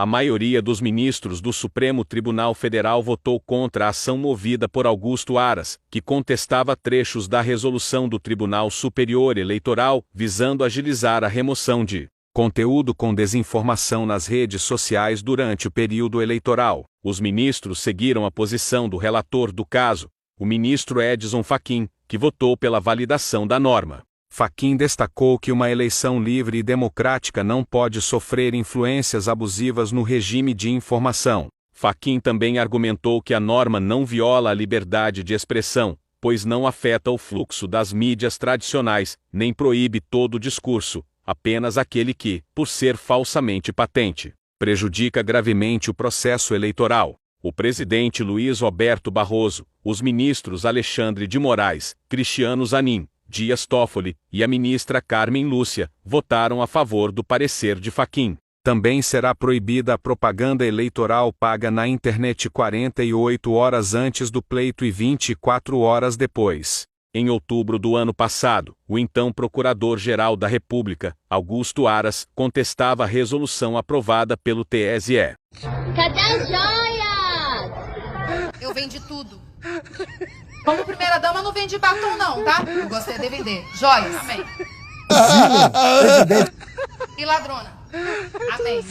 a maioria dos ministros do Supremo Tribunal Federal votou contra a ação movida por Augusto Aras, que contestava trechos da resolução do Tribunal Superior Eleitoral, visando agilizar a remoção de conteúdo com desinformação nas redes sociais durante o período eleitoral. Os ministros seguiram a posição do relator do caso, o ministro Edson Fachin, que votou pela validação da norma. Fachin destacou que uma eleição livre e democrática não pode sofrer influências abusivas no regime de informação. Fachin também argumentou que a norma não viola a liberdade de expressão, pois não afeta o fluxo das mídias tradicionais, nem proíbe todo o discurso, apenas aquele que, por ser falsamente patente, prejudica gravemente o processo eleitoral. O presidente Luiz Roberto Barroso, os ministros Alexandre de Moraes, Cristiano Zanin, Dias Toffoli e a ministra Carmen Lúcia votaram a favor do parecer de Fachin. Também será proibida a propaganda eleitoral paga na internet 48 horas antes do pleito e 24 horas depois. Em outubro do ano passado, o então Procurador-Geral da República, Augusto Aras, contestava a resolução aprovada pelo TSE. Cadê as joias? Eu vendi tudo. Como primeira-dama, não vendi batom não, tá? Eu gostei de vender. Joias. Amém. E ladrona. Amém.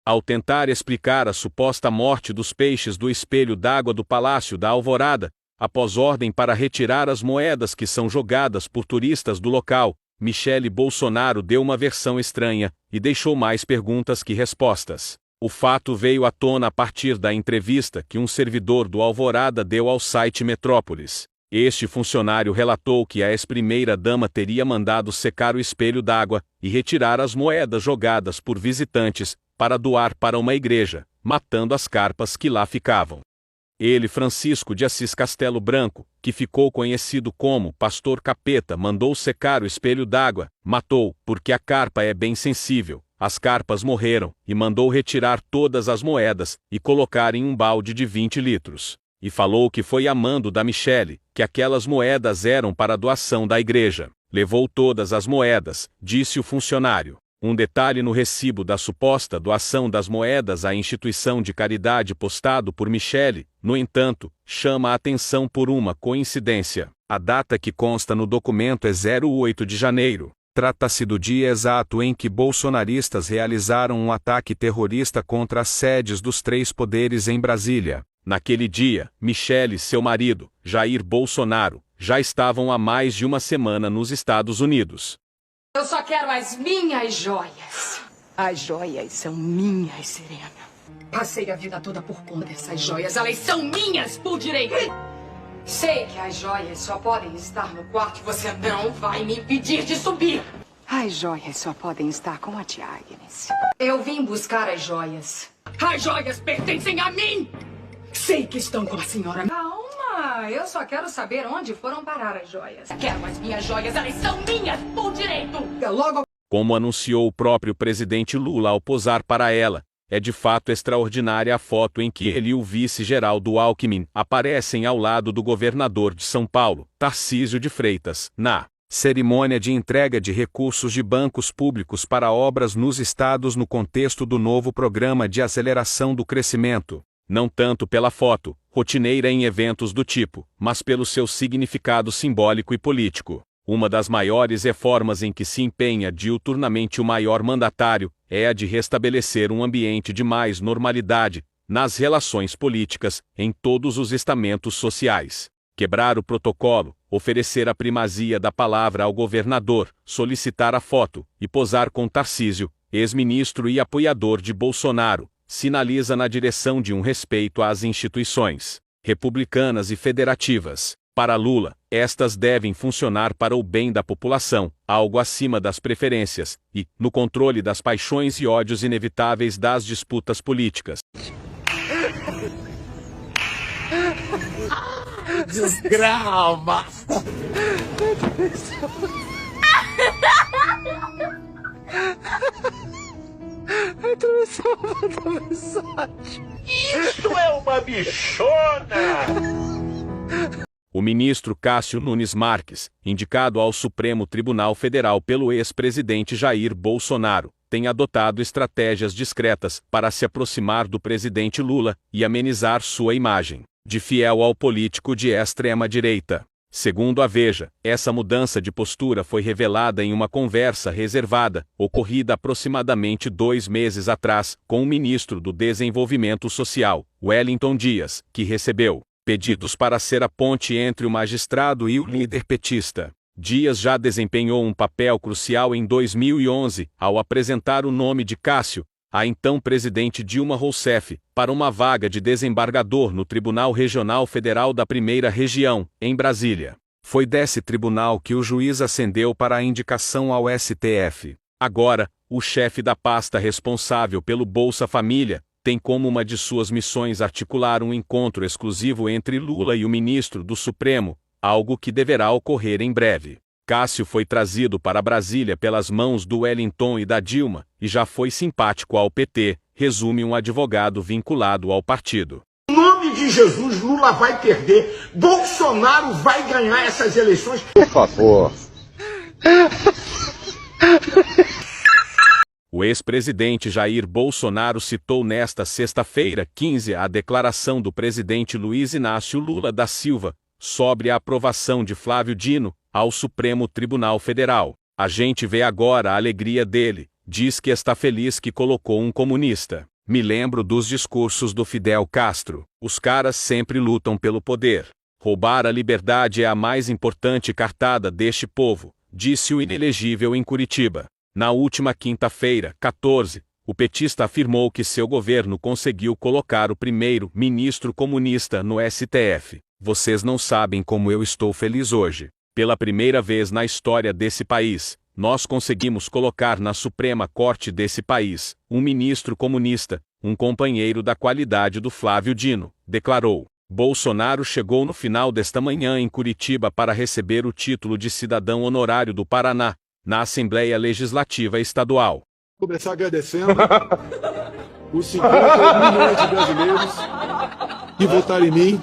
Ao tentar explicar a suposta morte dos peixes do espelho d'água do Palácio da Alvorada, após ordem para retirar as moedas que são jogadas por turistas do local, Michele Bolsonaro deu uma versão estranha e deixou mais perguntas que respostas. O fato veio à tona a partir da entrevista que um servidor do Alvorada deu ao site Metrópolis. Este funcionário relatou que a ex-primeira-dama teria mandado secar o espelho d'água e retirar as moedas jogadas por visitantes para doar para uma igreja, matando as carpas que lá ficavam. Ele, Francisco de Assis Castelo Branco, que ficou conhecido como Pastor Capeta, mandou secar o espelho d'água, matou, porque a carpa é bem sensível. As carpas morreram, e mandou retirar todas as moedas e colocar em um balde de 20 litros. E falou que foi a mando da Michele, que aquelas moedas eram para a doação da igreja. Levou todas as moedas, disse o funcionário. Um detalhe no recibo da suposta doação das moedas à instituição de caridade postado por Michele, no entanto, chama a atenção por uma coincidência. A data que consta no documento é 08 de janeiro. Trata-se do dia exato em que bolsonaristas realizaram um ataque terrorista contra as sedes dos três poderes em Brasília. Naquele dia, Michele e seu marido, Jair Bolsonaro, já estavam há mais de uma semana nos Estados Unidos. Eu só quero as minhas joias. As joias são minhas, Serena. Passei a vida toda por conta dessas joias. Elas são minhas por direito. Sei que as joias só podem estar no quarto e você não vai me impedir de subir. As joias só podem estar com a tia Agnes. Eu vim buscar as joias. As joias pertencem a mim. Sei que estão com a senhora. Calma, eu só quero saber onde foram parar as joias. Quero as minhas joias, elas são minhas por direito. Logo... Como anunciou o próprio presidente Lula ao posar para ela, é de fato extraordinária a foto em que ele e o vice-Geraldo Alckmin aparecem ao lado do governador de São Paulo, Tarcísio de Freitas, na cerimônia de entrega de recursos de bancos públicos para obras nos estados no contexto do novo Programa de Aceleração do Crescimento. Não tanto pela foto, rotineira em eventos do tipo, mas pelo seu significado simbólico e político. Uma das maiores reformas em que se empenha diuturnamente o maior mandatário é a de restabelecer um ambiente de mais normalidade nas relações políticas em todos os estamentos sociais. Quebrar o protocolo, oferecer a primazia da palavra ao governador, solicitar a foto e posar com Tarcísio, ex-ministro e apoiador de Bolsonaro, sinaliza na direção de um respeito às instituições republicanas e federativas. Para Lula, estas devem funcionar para o bem da população, algo acima das preferências, e, no controle das paixões e ódios inevitáveis das disputas políticas. Desgrama! Isso é uma bichona! O ministro Cássio Nunes Marques, indicado ao Supremo Tribunal Federal pelo ex-presidente Jair Bolsonaro, tem adotado estratégias discretas para se aproximar do presidente Lula e amenizar sua imagem de fiel ao político de extrema-direita. Segundo a Veja, essa mudança de postura foi revelada em uma conversa reservada, ocorrida aproximadamente 2 meses atrás, com o ministro do Desenvolvimento Social, Wellington Dias, que recebeu pedidos para ser a ponte entre o magistrado e o líder petista. Dias já desempenhou um papel crucial em 2011, ao apresentar o nome de Cássio, a então presidente Dilma Rousseff, para uma vaga de desembargador no Tribunal Regional Federal da Primeira Região, em Brasília. Foi desse tribunal que o juiz ascendeu para a indicação ao STF. Agora, o chefe da pasta responsável pelo Bolsa Família tem como uma de suas missões articular um encontro exclusivo entre Lula e o ministro do Supremo, algo que deverá ocorrer em breve. Cássio foi trazido para Brasília pelas mãos do Wellington e da Dilma, e já foi simpático ao PT, resume um advogado vinculado ao partido. Em nome de Jesus, Lula vai perder. Bolsonaro vai ganhar essas eleições. Por favor. O ex-presidente Jair Bolsonaro citou nesta sexta-feira, 15, a declaração do presidente Luiz Inácio Lula da Silva sobre a aprovação de Flávio Dino ao Supremo Tribunal Federal. A gente vê agora a alegria dele, diz que está feliz que colocou um comunista. Me lembro dos discursos do Fidel Castro. Os caras sempre lutam pelo poder. Roubar a liberdade é a mais importante cartada deste povo, disse o inelegível em Curitiba. Na última quinta-feira, 14, o petista afirmou que seu governo conseguiu colocar o primeiro-ministro comunista no STF. Vocês não sabem como eu estou feliz hoje. Pela primeira vez na história desse país, nós conseguimos colocar na Suprema Corte desse país um ministro comunista, um companheiro da qualidade do Flávio Dino, declarou. Bolsonaro chegou no final desta manhã em Curitiba para receber o título de cidadão honorário do Paraná, na Assembleia Legislativa Estadual. Começar agradecendo os 58 milhões de brasileiros que votaram em mim.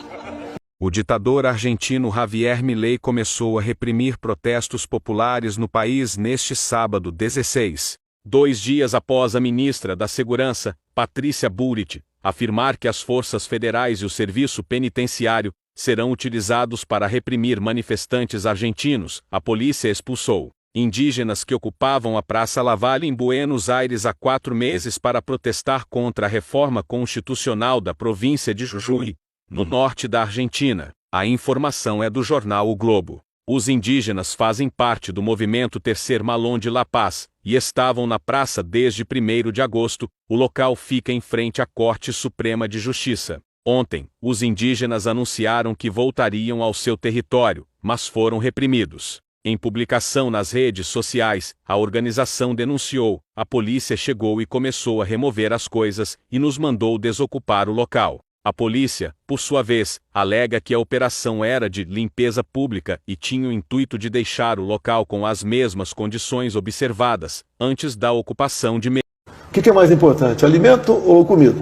O ditador argentino Javier Milei começou a reprimir protestos populares no país neste sábado 16, 2 dias após a ministra da Segurança, Patrícia Bullrich, afirmar que as forças federais e o serviço penitenciário serão utilizados para reprimir manifestantes argentinos. A polícia expulsou indígenas que ocupavam a Praça Lavalle em Buenos Aires há 4 meses para protestar contra a reforma constitucional da província de Jujuy, no norte da Argentina. A informação é do jornal O Globo. Os indígenas fazem parte do movimento Tercer Malón de La Paz e estavam na praça desde 1º de agosto. O local fica em frente à Corte Suprema de Justiça. Ontem, os indígenas anunciaram que voltariam ao seu território, mas foram reprimidos. Em publicação nas redes sociais, a organização denunciou: a polícia chegou e começou a remover as coisas e nos mandou desocupar o local. A polícia, por sua vez, alega que a operação era de limpeza pública e tinha o intuito de deixar o local com as mesmas condições observadas antes da ocupação de meses. O que é mais importante, alimento ou comida?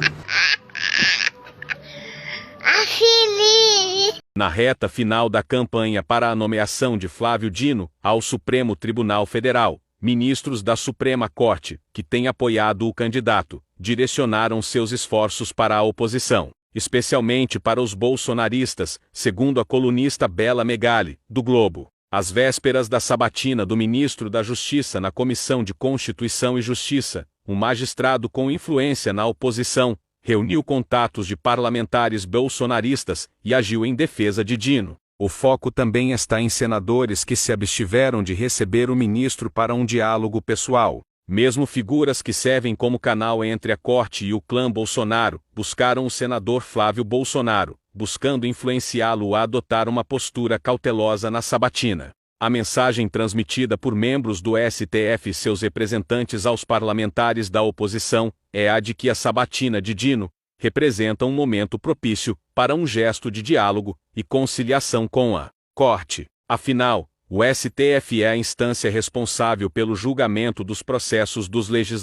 Na reta final da campanha para a nomeação de Flávio Dino ao Supremo Tribunal Federal, ministros da Suprema Corte, que têm apoiado o candidato, direcionaram seus esforços para a oposição, especialmente para os bolsonaristas, segundo a colunista Bela Megali, do Globo. Às vésperas da sabatina do ministro da Justiça na Comissão de Constituição e Justiça, um magistrado com influência na oposição reuniu contatos de parlamentares bolsonaristas e agiu em defesa de Dino. O foco também está em senadores que se abstiveram de receber o ministro para um diálogo pessoal. Mesmo figuras que servem como canal entre a corte e o clã Bolsonaro buscaram o senador Flávio Bolsonaro, buscando influenciá-lo a adotar uma postura cautelosa na sabatina. A mensagem transmitida por membros do STF e seus representantes aos parlamentares da oposição é a de que a sabatina de Dino representa um momento propício para um gesto de diálogo e conciliação com a corte. Afinal, o STF é a instância responsável pelo julgamento dos processos dos legisladores.